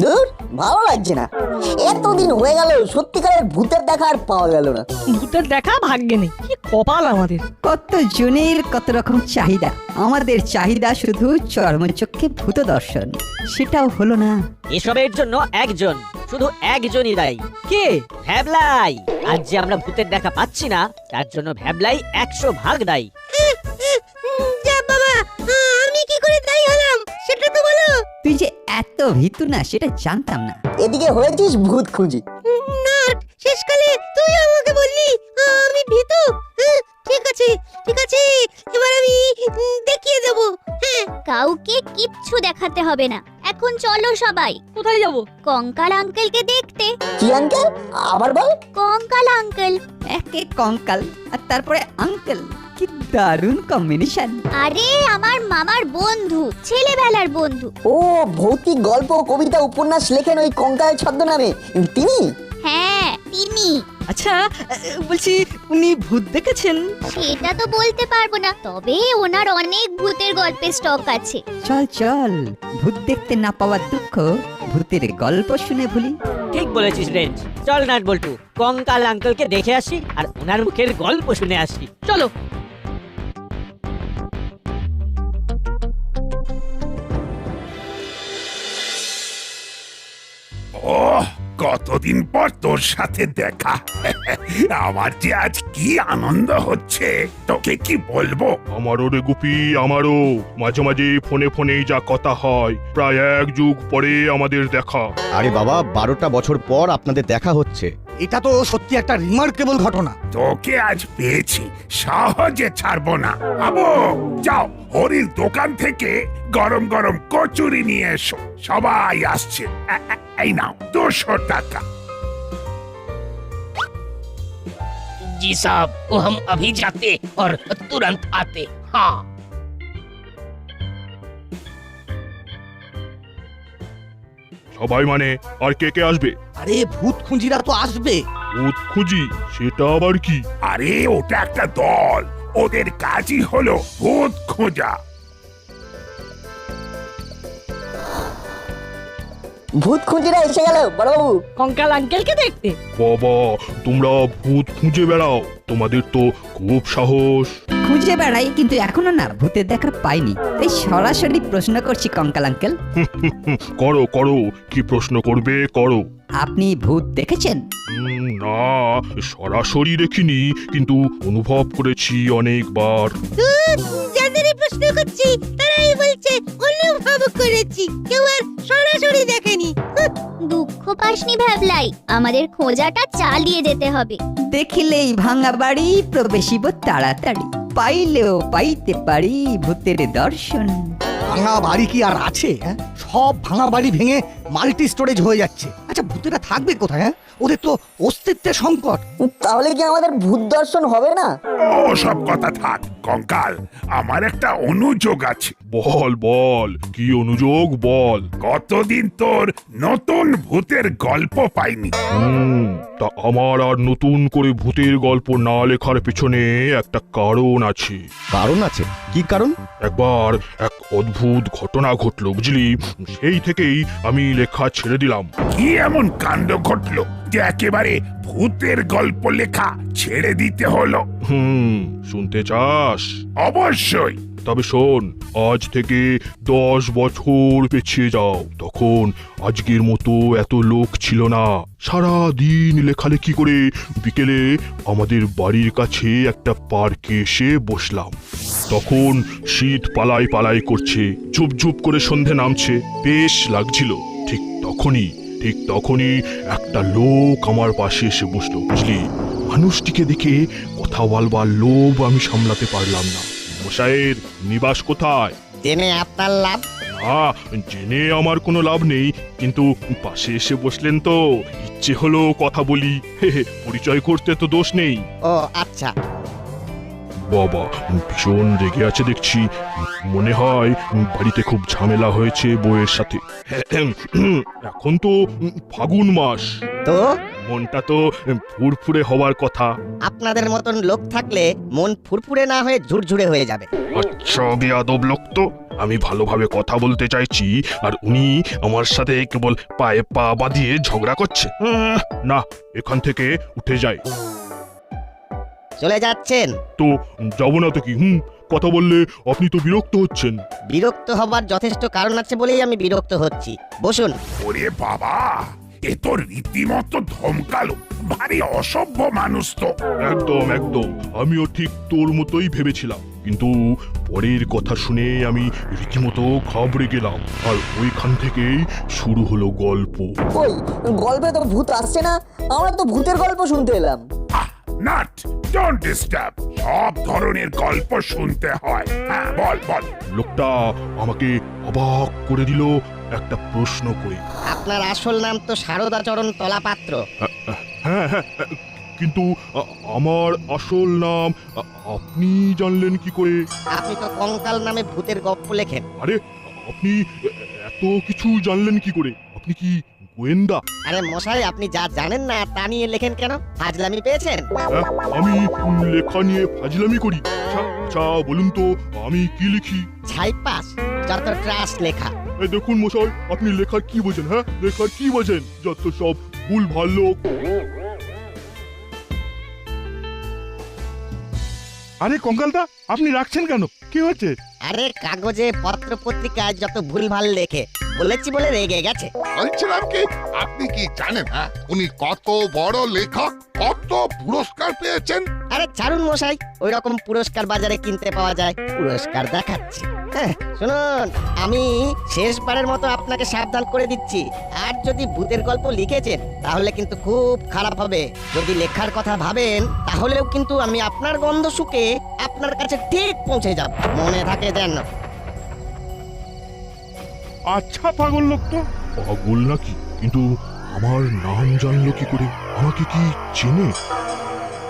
ধুর, ভালো লাগছে না। এতদিন হয়ে গেল সত্যিকারের ভূতের দেখা আর পাওয়া গেল না। ভূতের দেখা ভাগ্যে নেই, কি কপাল আমাদের। কত জনের কত রকম চাহিদা। আমাদের চাহিদা শুধু চর্মচক্ষে ভূত দর্শন, সেটাও হলো না। এসবের জন্য একজন, শুধু একজনই দায়ী। কে? ভ্যাবলাই। আজ যে আমরা ভূতের দেখা পাচ্ছি না, তার জন্য ভ্যাবলাই 100 ভাগ দায়ী। যা বাবা, আমি কি করে দায়ী হলাম সেটা তো বলো। তুই যে এত ভীতু না সেটা জানতাম না। এদিকে হয়েছিস ভূত খুঁজি। না, শেষকালে তুই আমাকে বললি আমি ভীতু। ঠিক আছে ঠিক আছে, এবার আমি দেখিয়ে দেব। হ্যাঁ, কাউকে কিচ্ছু দেখাতে হবে না। এখন চলো সবাই। কোথায় যাব? কঙ্কাল আঙ্কেলকে দেখতে। কি আঙ্কেল? আবার বল। কঙ্কাল আঙ্কেল। একে কঙ্কাল আর তারপরে আঙ্কেল, কি দারুণ কম্বিনেশন। আরে আমার মামার বন্ধু, ছেলেবেলার বন্ধু। ও, ভৌতিক গল্প কবিতা উপন্যাস লেখেন ওই কঙ্কাল ছদ্মনামে তিনি? হ্যাঁ তিনি। আচ্ছা, বলছি উনি ভূত দেখেছেন? সেটা তো বলতে পারবো না, তবে ওনার অনেক ভূতের গল্পের স্টক আছে। চল চল, ভূত দেখতে না পাওয়ার দুঃখ ভূতের গল্প শুনে ভুলি। ঠিক বলেছিস রেঞ্জ। চল নাট বল্টু, কঙ্কাল আঙ্কেলকে দেখে আসি আর ওনার মুখের গল্প শুনে আসি। চলো। ওহ, কতদিন পর তোর সাথে দেখা। আমার যে আজ কি আনন্দ হচ্ছে তোকে কি বলবো। আমারও রে গুপি, আমারও। মাঝে মাঝে ফোনে ফোনেই যা কথা হয়, প্রায় 1 যুগ পরে আমাদের দেখা। আরে বাবা, 12টা বছর পর আপনাদের দেখা হচ্ছে। এটা তো সত্যি একটা রিমার্কেবল ঘটনা। তোকে আজ পেয়েছি, সহজে ছাড়বো না। আবু, যাও হরির দোকান থেকে গরম গরম কচুরি নিয়ে এসো, সবাই আসছে। এই নাও 200 টাকা। जी साहब, वो हम अभी जाते और तुरंत आते। हाँ। সবাই মানে? আর কে কে আসবে? আরে ভূত খুঁজিরা তো আসবে। ভূত খুঁজি? সেটা আবার কি? আরে ওটা একটা দল, ওদের কাজই হলো ভূত খোঁজা। ভূত খুঁজিরা এসে গেল বড়বাবু। কঙ্কাল আঙ্কেলকে দেখতে? বাবা, তোমরা ভূত খুঁজে বেড়াও? তোমাদের তো খুব সাহস। খুঁজে বেড়াই, কিন্তু এখনো না ভূতের দেখা পাইনি, তাই সরাসরি প্রশ্ন করছি কঙ্কাল আঙ্কেল। করো করো, কি প্রশ্ন করবে করো। আপনি ভূত দেখেছেন? না, সরাসরি দেখিনি, কিন্তু অনুভব করেছি অনেকবার। যাদের প্রশ্ন করছি তারাই বলছে অনুভব করেছি, কেউ আর সরাসরি দেখেনি। দুঃখ পাসনি ভ্যাবলাই, আমাদের খোঁজাটা চালিয়ে যেতে হবে। দেখিলেই ভাঙা বাড়ি প্রবেশিব তাড়াতাড়ি, পাইলেও পাইতে পারি ভূতের দর্শন। ভাঙা বাড়ি কি আর আছে? হ্যাঁ, সব ভাঙা বাড়ি ভেঙে মাল্টি স্টোরেজ হয়ে যাচ্ছে। আচ্ছা, ভূতেরা থাকবে কোথায়? হ্যাঁ, ওদের তো অস্তিত্বের সংকট। তাহলে কি আমাদের ভূত দর্শন হবে না? ও সব কথা থাক কঙ্কাল, আমার একটা অনুযোগ আছে। বল বল, কি অনুযোগ বল। কতদিন তোর নতুন ভূতের গল্প পাইনি। তা আমার আর নতুন করে ভূতের গল্প না লেখার পেছনে একটা কারণ আছে। কারণ আছে? কি কারণ? একবার এক অদ্ভুত ঘটনা ঘটলো, বুঝলি? সেই থেকেই আমি লেখা ছেড়ে দিলাম। কি এমন কাণ্ড ঘটলো যে একেবারে ভূতের গল্প লেখা ছেড়ে দিতে হলো? শুনতে চাস? অবশ্যই। তবে শোন, আজ থেকে 10 বছর পেছিয়ে যাও। তখন আজকের মতো এত লোক ছিল না। সারা দিন লেখালেখি করে বিকেলে আমাদের বাড়ির কাছে একটা পার্কে এসে বসলাম। তখন শীত পালাই পালাই করছে, ঝুপ ঝুপ করে সন্ধে নামছে, বেশ লাগছিল। ঠিক তখনই একটা লোক আমার পাশে এসে বসলো, বুঝলি? মানুষটিকে দেখে কথা বলবার লোভ আমি সামলাতে পারলাম না। মশাইয়ের নিবাস কোথায়? জেনে আপনার লাভ? না, জেনে আমার কোনো লাভ নেই, কিন্তু পাশে এসে বসলেন তো ইচ্ছে হলো কথা বলি। পরিচয় করতে তো দোষ নেই। ও আচ্ছা। বাবা, ভীষণ রেগে আছে দেখছি। মনে হয় বাড়িতে খুব ঝামেলা হয়েছে বউয়ের সাথে। এখন তো ফাগুন মাস, তো মনটা তো ফুরফুরে হওয়ার কথা। আপনাদের মতন লোক থাকলে মন ফুরফুরে না হয়ে ঝুরঝুরে হয়ে যাবে। আচ্ছা, বেয়াদব লোক তো। আমি ভালোভাবে কথা বলতে চাইছি আর উনি আমার সাথে কেবল পায়ে পা বাঁধিয়ে ঝগড়া করছে। না, এখান থেকে উঠে যাই। চলে যাচ্ছেন? তো যাবো না তো কি? কথা বললে আপনি তো বিরক্ত হচ্ছেন। বিরক্ত হবার যথেষ্ট কারণ আছে বলেই আমি বিরক্ত হচ্ছি। বসুন। ওরে বাবা, এ তো রীতিমতো ধমকালো, ভারী অসভ্য মানুষ তো। একদম একদম, আমিও ঠিক তোর মতোই ভেবেছিলাম, কিন্তু পরের কথা শুনে আমি রীতিমতো ঘাবড়ে গেলাম। আর ওইখান থেকেই শুরু হলো গল্প। ওই গল্পে তো ভূত আসছে না, আমরা তো ভূতের গল্প শুনতে এলাম। Nut, don't disturb. সব ধরনের গল্প শুনতে হয়। হ্যাঁ, বল বল। লোকটা আমাকে অবাক করে দিল একটা প্রশ্ন করে। আপনার আসল নাম তো শারদাচরণ তলাপাত্র। হ্যাঁ হ্যাঁ, কিন্তু আমার আসল নাম আপনি জানলেন কি করে? আপনি তো কঙ্কাল নামে ভূতের গল্প লেখেন। আরে, আপনি এত কিছু জানলেন কি করে? আপনি কি গোয়েন্দা? আরে মশাই, আপনি যা জানেন না তা নিয়ে লেখেন কেন? ফাজলামি পেয়েছেন? আমি লেখা নিয়ে ফাজলামি করি? আচ্ছা বলুন তো, আমি কি লিখি? ছাইপাস যত ট্রাস লেখা। দেখুন মশাই, আপনি লেখার কি বোঝেন? হ্যাঁ, লেখার কি বোঝেন? যত সব ভুল ভাল লোক। আরে কঙ্কালদা, আপনি রাখছেন কেন? কি হচ্ছে? আরে কাগজে পত্র পত্রিকায় যত ভুলভাল লেখে, বলেছি বলে রেগে গেছে। বলছিলাম কি, আপনি কি জানেন উনি কত বড় লেখক, কত পুরস্কার পেয়েছেন? আরে ছাড়ুন মশাই, ওই রকম পুরস্কার বাজারে কিনতে পাওয়া যায়। পুরস্কার দেখাচ্ছি। শুনুন, আমি শেষবারের মতো আপনাকে সাবধান করে দিচ্ছি, আর যদি ভূতের গল্প লিখেছেন তাহলে কিন্তু খুব খারাপ হবে। যদি লেখার কথা ভাবেন তাহলেও কিন্তু আমি আপনার গন্ধ শুকে আপনার কাছে ঠিক পৌঁছে যাব, মনে থাকে যেন। আচ্ছা পাগল লোক তো। পাগল নাকি? কিন্তু আমার নাম জানলো কি করে? আমাকে কি চেনে?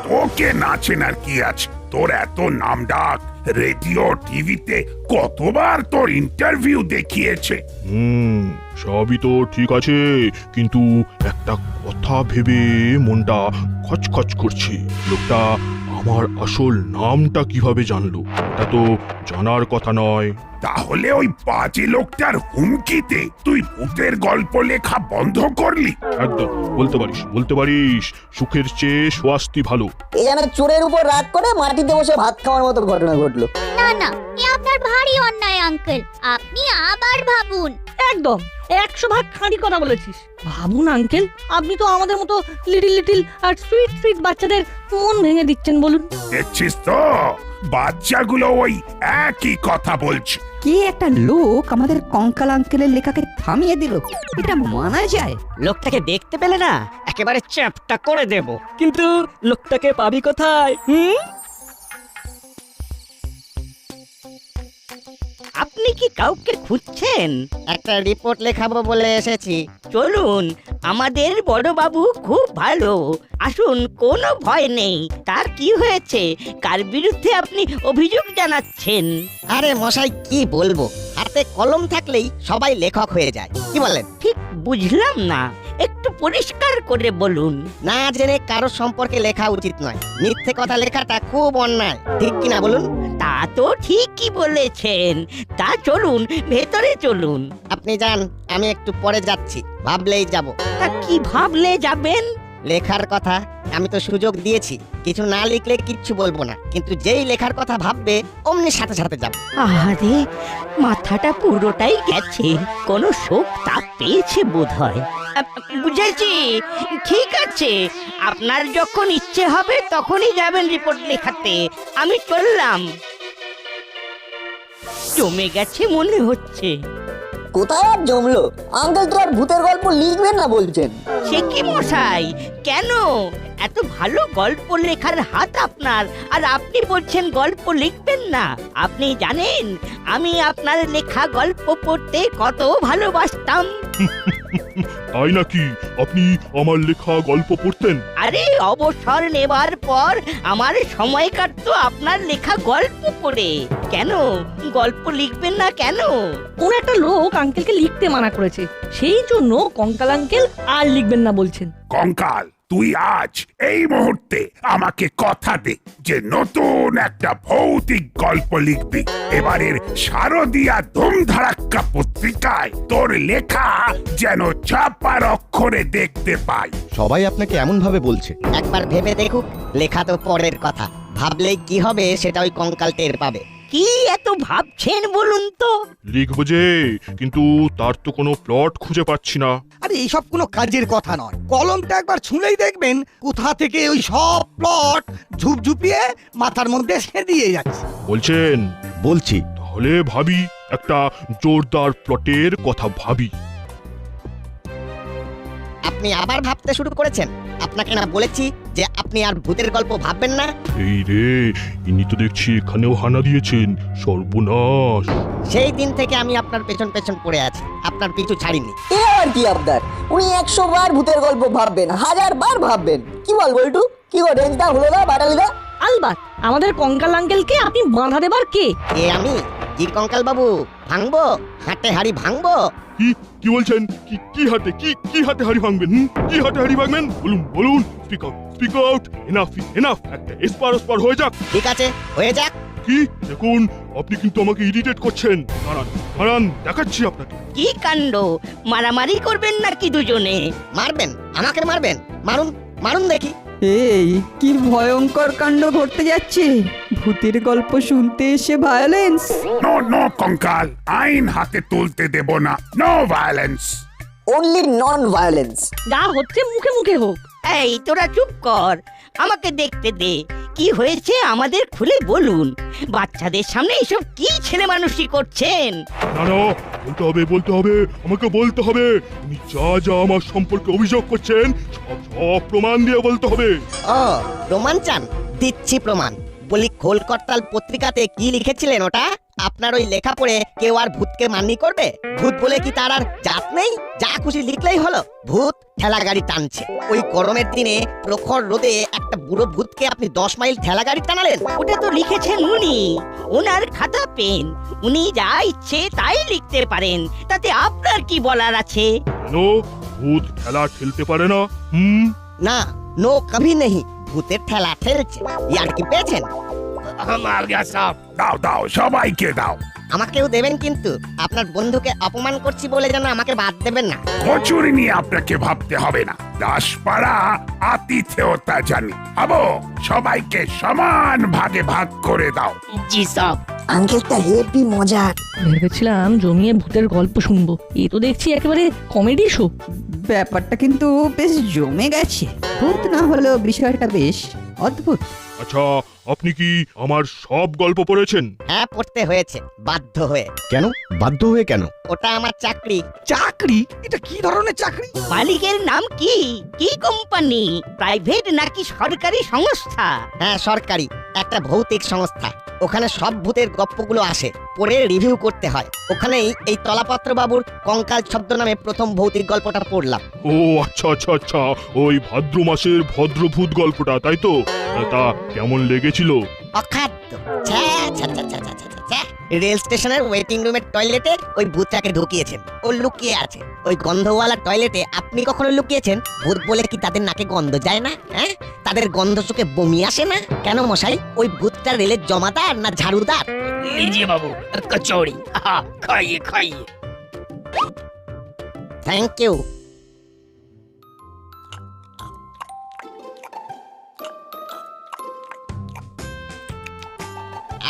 তোকে না চেনার কি আছে? তোর এত নাম ডাক, রেডিও টিভিতে কতবার তোর ইন্টারভিউ দেখিয়েছে। সবই তো ঠিক আছে, কিন্তু একটা কথা ভেবে মনটা খচখচ করছে। লোকটা আমার আসল নামটা কিভাবে জানলো? এটা তো জানার কথা নয়। তাহলে ওই বাজে লোকটার হুমকিতে তুই ভূতের গল্প লেখা বন্ধ করলি? একদম, বলতে পারিস সুখের চেয়ে স্বাস্তি ভালো। এ যেন চোরের উপর রাগ করে মাটিতে বসে ভাত খাওয়ার মতো ঘটনা ঘটলো। না না, এ আপনার ভারী অন্যায় আঙ্কেল, আপনি আবার ভাবুন। একদম 100 ভাগ খাঁটি কথা বলেছিস। ভাবুন আঙ্কেল, আপনি তো আমাদের মতো লিটিল আর সুইট বাচ্চাদের মন ভেঙে দিচ্ছেন। বলুন, দেখছিস তো, বাচ্চাগুলো ওই একই কথা বলছে। কে একটা লোক আমাদের কঙ্কাল আঙ্কেলের লেখাকে থামিয়ে দিল, এটা মানা যায়? লোকটাকে দেখতে পেলে না একেবারে চ্যাপটা করে দেব। কিন্তু লোকটাকে পাবি কোথায়? আপনি কি কাউকে খুঁজছেন? একটা রিপোর্ট লেখাবো বলে এসেছি। চলুন, আমাদের বড় বাবু খুব ভালো। আসুন, কোনো ভয় নেই। তার কি হয়েছে? কার বিরুদ্ধে আপনি অভিযোগ জানাচ্ছেন? আরে মশাই, কি বলবো, হাতে কলম থাকলেই সবাই লেখক হয়ে যায়, কি বলেন? ঠিক বুঝলাম না, একটু পরিষ্কার করে বলুন। না জেনে কারো সম্পর্কে লেখা উচিত নয়। মিথ্যে কথা লেখাটা খুব অন্যায়, ঠিক কিনা বলুন? তা তো ঠিকই বলেছেন। তা চলুন, ভেতরে চলুন। আপনি যান, আমি একটু পরে যাচ্ছি। ভাবলেই যাব। তা কি ভাবলে যাবেন? লেখার কথা আমি তো সুযোগ দিয়েছি, কিছু না লিখলে কিচ্ছু বলবো না, কিন্তু যেই লেখার কথা ভাববে অমনি সাথে সাথে যাব। আরে, মাথাটা পুরোটাই গেছে, কোনো শোক তাপ পেয়েছে বোধহয়। বুঝেছি, ঠিক আছে, আপনার যখন ইচ্ছে হবে তখনই যাবেন রিপোর্ট লেখাতে। আমি চললাম। জমে গেছে মনে হচ্ছে। কোথায় আর জমলো? আঙ্কেল তো আর ভূতের গল্প লিখবেন না বলছেন। সে কি মশাই, কেন? এত ভালো গল্প লেখার হাত আপনার, আর আপনি বলছেন গল্প লিখবেন না? আপনি জানেন আমি আপনার লেখা গল্প পড়তে কত ভালোবাসতাম। তাই নাকি? আপনি আমার লেখা গল্প পড়তেন? আরে, অবসর নেবার পর আমার সময় কাটতো আপনার লেখা গল্প পড়ে। কেন গল্প লিখবেন না কেন? কোন একটা লোক আঙ্কেলকে লিখতে মানা করেছে, সেই জন্য কঙ্কাল আঙ্কেল আর লিখবেন না বলছেন। কঙ্কাল, তুই আজ এই মুহূর্তে আমাকে কথা দে যে নতুন একটা ভৌতিক গল্প লিখবি। এবারের শারদিয়া ধুমধারাক্কা পত্রিকায় তোর লেখা যেন ছাপার অক্ষরে দেখতে পাই। সবাই আপনাকে এমন ভাবে বলছে। একবার ভেবে দেখুক, লেখা তো পরের কথা, ভাবলেই কি হবে সেটা ওই কঙ্কাল টের পাবে। কি এত ভাবছেন বলুন তো? লিখবো যে, কিন্তু তার তো কোনো প্লট খুঁজে পাচ্ছি না। আরে এইসব কোনো কাজের কথা নয়, কলমটা একবার ছুঁলেই দেখবেন কোথা থেকে ওই সব প্লট ঝুপঝুপিয়ে মাথার মধ্যে এসে দিয়ে যাচ্ছে। বলছেন? বলছি। তাহলে ভাবি, একটা জোরদার প্লটের কথা ভাবি। আপনি আবার ভাবতে শুরু করেছেন? আপনাকে না বলেছি যে আপনি আর ভূতের গল্প ভাববেন না? এই রে, ইনি তো দেখছি এখানেও হানা দিয়েছেন। সর্বনাশ! সেই দিন থেকে আমি আপনার পেছন পেছন পড়ে আছি, আপনার পিছু ছাড়িনি। এ আর কি আবদার? উনি 100 বার ভূতের গল্প ভাববেন, 1000 বার ভাববেন। কি বল বল্টু? কি গো রেঞ্জদা, হলো না বাটালিদা? আলবাত আমাদের কঙ্কাল আঙ্কেলকে আপনি বাঁধা দেবার কে? আমি কি কঙ্কাল বাবু ভাঙবো? হাটে হাড়ি ভাঙবো? কি বলছেন? কি হাতে কি হাতে হাড়ি ভাঙবেন? কি হাতে হাড়ি ভাঙবেন? বলুন। Speak out. এনাফ। একটা এসপার হয়ে যাক। ঠিক আছে, হয়ে যাক। কি দেখুন, আপনি কিন্তু আমাকে ইরিটেট করছেন। দাঁড়ান, দেখাচ্ছি আপনাকে। কি কাণ্ড! মারামারি করবেন নাকি দুজনে? মারবেন? আমাকে মারবেন? মারুন দেখি। এই কি ভয়ঙ্কর কাণ্ড ঘটতে যাচ্ছে! ভূতের গল্প শুনতে এসে ভায়োলেন্স? নো কঙ্কাল, আইন হাতে তুলতে দেব না। No violence. Only non violence. যা হচ্ছে মুখে মুখে হোক। এই তোরা চুপ কর, আমাকে দেখতে দে। কি হয়েছে আমাদের খুলে বলুন। বাচ্চাদের সামনে এসব কি ছেলে মানুষই করছেন? না, বলতে হবে, আমাকে বলতে হবে। উনি যা আমার সম্পর্কে অভিযোগ করছেন সব প্রমাণ দিয়ে বলতে হবে। ও, প্রমাণ চান? দিচ্ছি প্রমাণ। বলি, খোলকর্তাল পত্রিকাতে কি লিখেছিলেন ওটা? আপনার ওই লেখা পড়ে কেউ আর ভূতকে মান্যি করবে? ভূত বলে কি তার আর জাত নেই? যা খুশি লিখলেই হলো। ভূত ঠেলা গাড়ি টানছে। ওই গরমের দিনে প্রখর রোদে একটা বুড়ো ভূতকে আপনি 10 মাইল ঠেলা গাড়ি টানালেন? ওটা তো লিখেছেন উনি, ওনার খাতা পেন। উনি যা ইচ্ছে তাই লিখতে পারেন, তাতে আপনার কি বলার আছে? কেন ভূত ঠেলা ঠেলতে পারে না? না, নো কভি নেই। ভূতের ঠেলা ঠেলছে। ইয়ার কি পেয়েছেন? দাও, সবাইকে দাও। আমাকেও দেবেন, কিন্তু আপনার বন্ধুকে অপমান করছি বলে যেন আমাকে বাদ দেবেন না। কচুরি নিয়ে আপনাকে ভাবতে হবে না। দাসপাড়া আতিথেয়তা জানি। আবো, সবাইকে সমান ভাগে ভাগ করে দাও। জি সব। আঙ্কেলটা হেভি মজার। ভেবেছিলাম জমিয়ে ভূতের গল্প শুনবো, এ তো দেখছি একেবারে কমেডি শো। ব্যাপারটা কিন্তু বেশ জমে গেছে। ভূত না হলেও বিষয়টা বেশ অদ্ভুত। আচ্ছা, আপনি কি আমার সব গল্প পড়েছেন? হ্যাঁ, পড়তে হয়েছে, বাধ্য হয়ে। কেন বাধ্য হয়ে কেন? ওটা আমার চাকরি। চাকরি? এটা কি ধরনের চাকরি? মালিকের নাম কি? কি কোম্পানি? প্রাইভেট নাকি সরকারি সংস্থা? হ্যাঁ, সরকারি একটা ভৌতিক সংস্থা। ওখানে সব ভূতের গল্পগুলো আসে, পড়ে রিভিউ করতে হয়। ওখানেই এই তলাপত্র বাবুর কঙ্কাল ছদ্ম নামে প্রথম ভৌতিক গল্পটা পড়লাম। ও আচ্ছা, ওই ভাদ্র মাসের ভদ্রভূত গল্পটা, তাই তো? তা কেমন লেগেছিল? অখাদ্য। রেল স্টেশনের ওয়েটিং রুমের টয়লেটে ওই ভূতটাকে ঢুকিয়েছেন। ও লুকিয়ে আছে ওই গন্ধওয়ালা টয়লেটে। আপনি কখনো লুকিয়েছেন? ভূত বলে কি তাদের নাকে গন্ধ যায় না? হ্যাঁ, তাদের গন্ধ চোখে বমি আসে না? কেন মশাই, ওই ভূতটা রেলের জমাদার না ঝাড়ুদার? लीजिए बाबू कचौड़ी। खाइए। Thank you.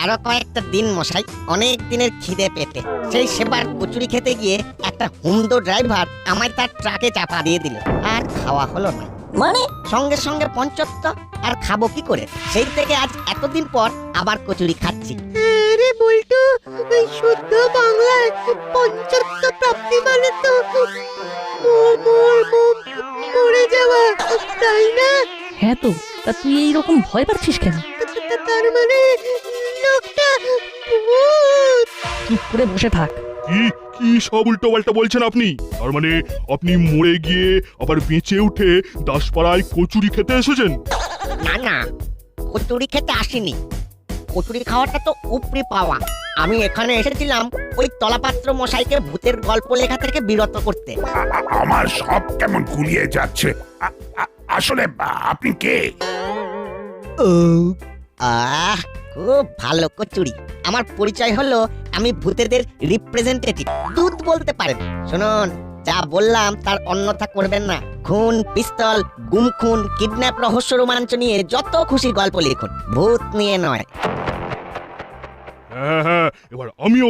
আরো কয়েকটা দিন মশাই, অনেক দিনের খিদে পেটে। সেই সেবার কচুরি খেতে গিয়ে একটা হুমদো ড্রাইভার আমায় তার ট্রাকে চাপা দিয়ে দিল। আর খাওয়া হলো না। মানে সঙ্গে সঙ্গে পঞ্চত্ব। আর খাবো কি করে? সেই থেকে আজ এতদিন পর আবার কচুরি খাচ্ছি। আরে বল্টু, ওই শুদ্ধ বাংলায় পঞ্চত্ব প্রাপ্তি মানে তো মরে যাওয়া, তাই না? হ্যাঁ তো, তা তুই এইরকম ভয় পাচ্ছিস কেন? তার মানে লোকটা ভূত। চুপ করে বসে থাক। কি সব উল্টো পাল্টা বলছেন আপনি? তার মানে আপনি মরে গিয়ে আবার বেঁচে উঠে দাসপাড়ায় কচুরি খেতে এসেছেন? না, কচুরি খেতে আসিনি। কচুরি খাওয়াটা তো উপরি পাওয়া। আমি এখানে এসেছিলাম ওই তলাপাত্র মশাইকে ভূতের গল্প লেখা থেকে বিরত করতে। আমার সব কেমন গুলিয়ে যাচ্ছে। আসলে আপনি কে? আহ খুব ভালো কচুরি। আমার পরিচয় হলো আমি ভূতেদের রিপ্রেজেন্টেটিভ, দূত বলতে পারেন। শুনুন, যা বললাম তার অন্যথা করবেন না। খুন, পিস্তল, গুম খুন, কিডন্যাপ, রহস্য রোমাঞ্চ নিয়ে যত খুশি গল্প লিখুন, ভূত নিয়ে নয়। হ্যাঁ হ্যাঁ, এবার আমিও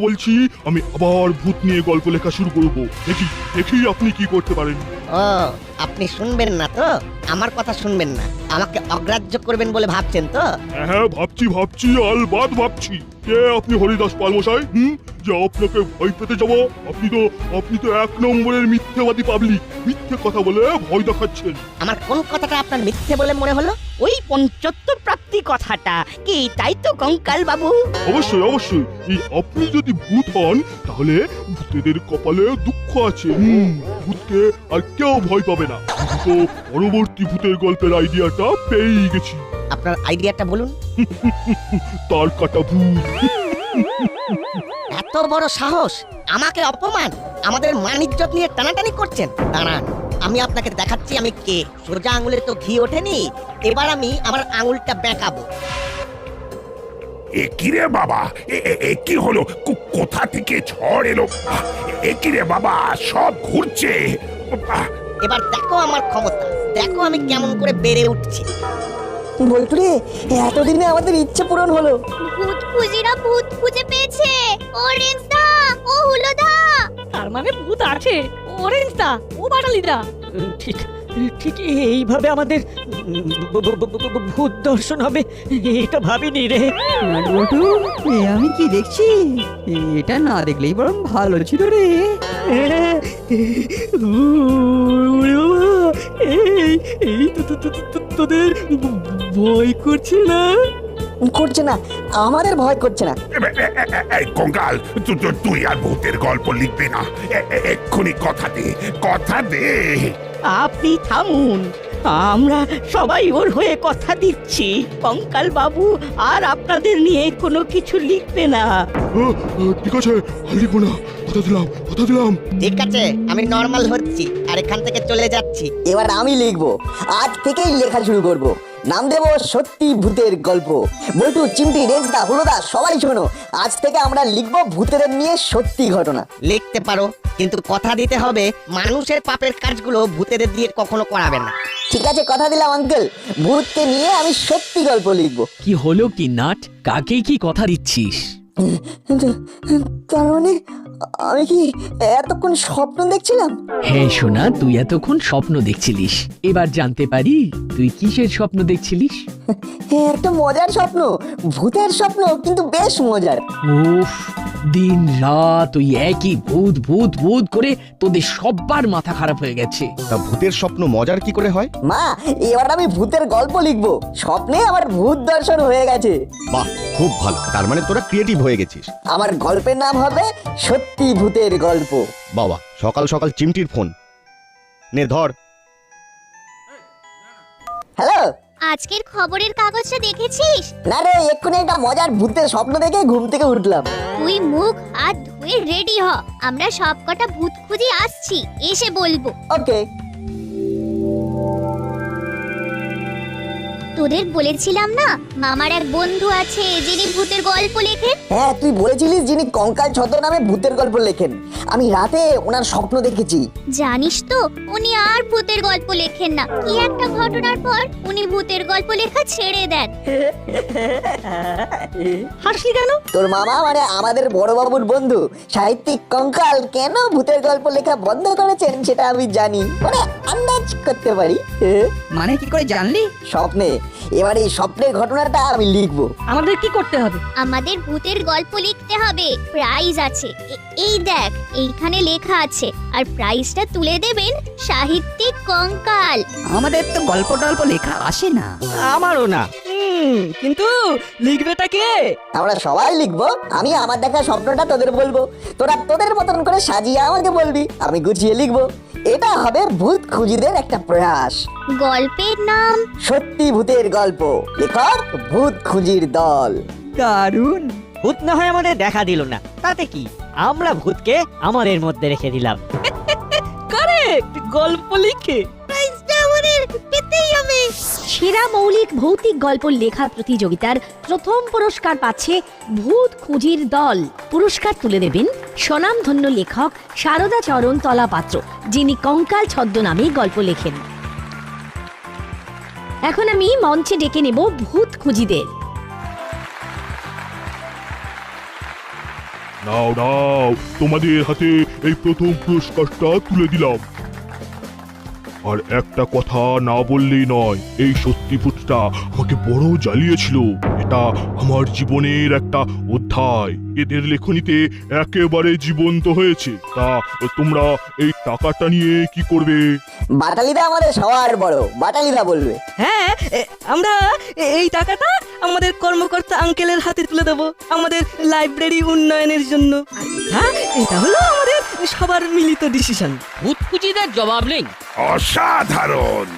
বলছি আমি আবার ভূত নিয়ে গল্প লেখা শুরু করব। দেখি আপনি কি করতে পারেন। ও, আপনি শুনবেন না তো? আমার কথা শুনবেন না, আমাকে অগ্রাহ্য করবেন বলে ভাবছেন তো? হ্যাঁ হ্যাঁ, ভাবছি আলবাদ ভাবছি। কে আপনি হরিদাস পালমশাই? যে আপনাকে ভয় পেতে যাব? আপনি তো এক নম্বরের মিথ্যেবাদী পাবলিক। মিথ্যে কথা বলে ভয় দেখাচ্ছেন। আমার কোন কথাটা আপনার মিথ্যে বলে মনে হলো? ওই পঞ্চত্তর প্রাপ্তি কথাটা কি, তাই তো কঙ্কাল বাবু? অবশ্যই এই আপনি যদি ভূত হন তাহলে ভূতেদের কপালে দুঃখ আছে। ভূতকে আর কেউ ভয় পাবে না। তো পরবর্তী ভূতের গল্পের আইডিয়াটা পেয়েই গেছি। আপনার আইডিয়াটা বলুন। তার কাটা ভূত। এত বড় সাহস! আমাকে অপমান, আমাদের মান ইজ্জত নিয়ে টানাটানি করছেন। দাঁড়ান, আমি আপনাকে দেখাচ্ছি আমি কে। সোজা আঙুলে তো ঘি ওঠেনি, এবার আমি আমার আঙুলটা বেঁকাবো। এ কি রে বাবা, এ কি হলো? কোথা থেকে ঝড় এলো? এ কি রে বাবা, সব ঘুরছে। এবার দেখো আমার ক্ষমতা, দেখো আমি কেমন করে বেড়ে উঠছি। বল্টু রে, এতদিনে আমাদের ইচ্ছে পূরণ হলো। ভূত খুঁজিরা ভূত খুঁজে পেয়েছে। অরেঞ্জ দা, ও হুলো দা। তার মানে ভূত আছে। অরেঞ্জ দা, ও বাটালিদা। ঠিক ঠিক এইভাবে আমাদের ভূত দর্শন হবে এটা ভাবিনি রে। বল্টু, আমি কি দেখছি? এটা না দেখলেই বরং ভালো ছিল রে। তোদের ভয় করছে না? করছে না, আমাদের ভয় করছে না। এই কঙ্কাল, তুই আর ভূতের গল্প লিখবে না। এক্ষুনি কথা দে। আপনি থামুন, আমরা সবাই ওর হয়ে কথা দিচ্ছি। কঙ্কাল বাবু আর আপনাদের নিয়ে কোনো কিছু লিখবে না। ঠিক আছে, আর লিখবো না, কথা দিলাম। ঠিক আছে, আমি নর্মাল হচ্ছি আর এখান থেকে চলে যাচ্ছি। এবার আমি লিখবো, আজ থেকেই লেখা শুরু করব। নাম দেবো সত্যি ভূতের গল্প। বল্টু, চিমটি, রেঞ্জদা, হুলোদা, সবাই শোনো, আজ থেকে আমরা লিখবো ভূতের নিয়ে সত্যি ঘটনা। লিখতে পারো, কিন্তু কথা দিতে হবে মানুষের পাপের কাজগুলো ভূতেদের দিয়ে কখনো করাবে না। ঠিক আছে, কথা দিলাম আঙ্কেল, ভূতকে নিয়ে আমি সত্যি গল্প লিখবো। কি হলো কি নাট, কাকে কি কথা দিচ্ছিস? তার মানে আমি কি এতক্ষণ স্বপ্ন দেখছিলাম? হ্যাঁ সোনা, তুই এতক্ষণ স্বপ্ন দেখছিলিস। এবার জানতে পারি তুই কিসের স্বপ্ন দেখছিলিস? একটা মজার স্বপ্ন, ভূতের স্বপ্ন, কিন্তু বেশ মজার। উফ, দিন রাত ওই একই ভূত ভূত ভূত করে তোদের সব্বার মাথা খারাপ হয়ে গেছে। তা ভূতের স্বপ্ন মজার কি করে হয়? মা, এবার আমি ভূতের গল্প লিখবো। স্বপ্নে আমার ভূত দর্শন হয়ে গেছে। বাহ, খুব ভালো। তার মানে তোরা ক্রিয়েটিভ হয়ে গেছিস। আমার গল্পের নাম হবে সত্যি ভূতের গল্প। বাবা, সকাল সকাল চিমটির ফোন। নে ধর। হ্যালো, আজকের খবরের কাগজটা দেখেছিস? না রে, এক্ষুনি একটা মজার ভূতের স্বপ্ন দেখে ঘুম থেকে উঠলাম। তুই মুখ হাত ধুয়ে রেডি হ, আমরা সব কটা ভূত খুঁজে আসছি, এসে বলবো। ওকে। তোদের বলেছিলাম না, মামার এক বন্ধু আছে যিনি ভূতের গল্প লেখেন। হ্যাঁ, তুই বলেছিলিস যিনি কঙ্কাল ছদ্মনামে ভূতের গল্প লেখেন। আমি রাতে ওনার স্বপ্ন দেখেছি। জানিস তো, উনি আর ভূতের গল্প লেখেন না। কি একটা ঘটনার পর উনি ভূতের গল্প লেখা ছেড়ে দেন। হাসলি কেন? তোর মামা মানে আমাদের বড় বাবুর বন্ধু সাহিত্যিক কঙ্কাল কেন ভূতের গল্প লেখা বন্ধ করেছেন সেটা আমি জানি, মানে আন্দাজ করতে পারি। মানে কি করে জানলি? স্বপ্নে। এবার এই স্বপ্নের ঘটনাটা আমি লিখবো। আমাদের কি করতে হবে? আমাদের ভূতের গল্প লিখতে হবে, প্রাইজ আছে। এই দেখ, এইখানে লেখা আছে, আর প্রাইজটা তুলে দেবেন সাহিত্যিক কঙ্কাল। আমাদের তো গল্প টল্প লেখা আসে না। আমারও না। কিন্তু লিখবেটা কে? আমরা সবাই লিখবো। আমি আমার দেখা স্বপ্নটা তোদের বলবো, তোরা তোদের মতন করে সাজিয়ে আমাকে বলবি, আমি গুছিয়ে লিখবো। এটা হবে ভূত খুঁজিদের একটা প্রয়াস। গল্পের নাম সত্যি ভূতের গল্প, লেখক ভূত খুঁজির দল। দারুণ। ভূত না হয় আমাদের দেখা দিল না, তাতে কি, আমরা ভূতকে আমাদের মধ্যে রেখে দিলাম। কারেক্ট, গল্প লিখে প্রাইজটা আমারে সেরা মৌলিক ভৌতিক গল্প লেখা প্রতিযোগিতার প্রথম পুরস্কার পাচ্ছে ভূত খুঁজির দল। পুরস্কার তুলে দেবেন স্বনামধন্য লেখক সারদা চরণ তলাপাত্র, যিনি কঙ্কাল ছদ্মনামে গল্প লেখেন। এখন আমি মঞ্চে ডেকে নেব ভূত খুঁজিদের। নাও নাও, তোমাদের হাতে এই প্রথম পুরস্কারটা তুলে দিলাম। আর একটা কথা না বললেই নয়, এই সত্যি ভূতটা আমাকে বড় জ্বালিয়েছিল। এটা আমার জীবনের একটা অধ্যায়, এদের লেখনীতে একেবারে জীবন্ত হয়েছে। তা তোমরা এই টাকাটা নিয়ে কি করবে? বাটালিদা আমাদের সবার বড়, বাটালিদা বলবে। হ্যাঁ, আমরা এই টাকাটা আমাদের কর্মকর্তা আঙ্কেলের হাতে তুলে দেব আমাদের লাইব্রেরি উন্নয়নের জন্য। হ্যাঁ, এটা হলো আমাদের সবার মিলিত ডিসিশন। ভূত খুঁজিদের জবাব নেই। অসাধারণ।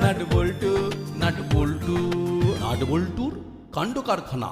নাট বল্টুর কাণ্ড কারখানা।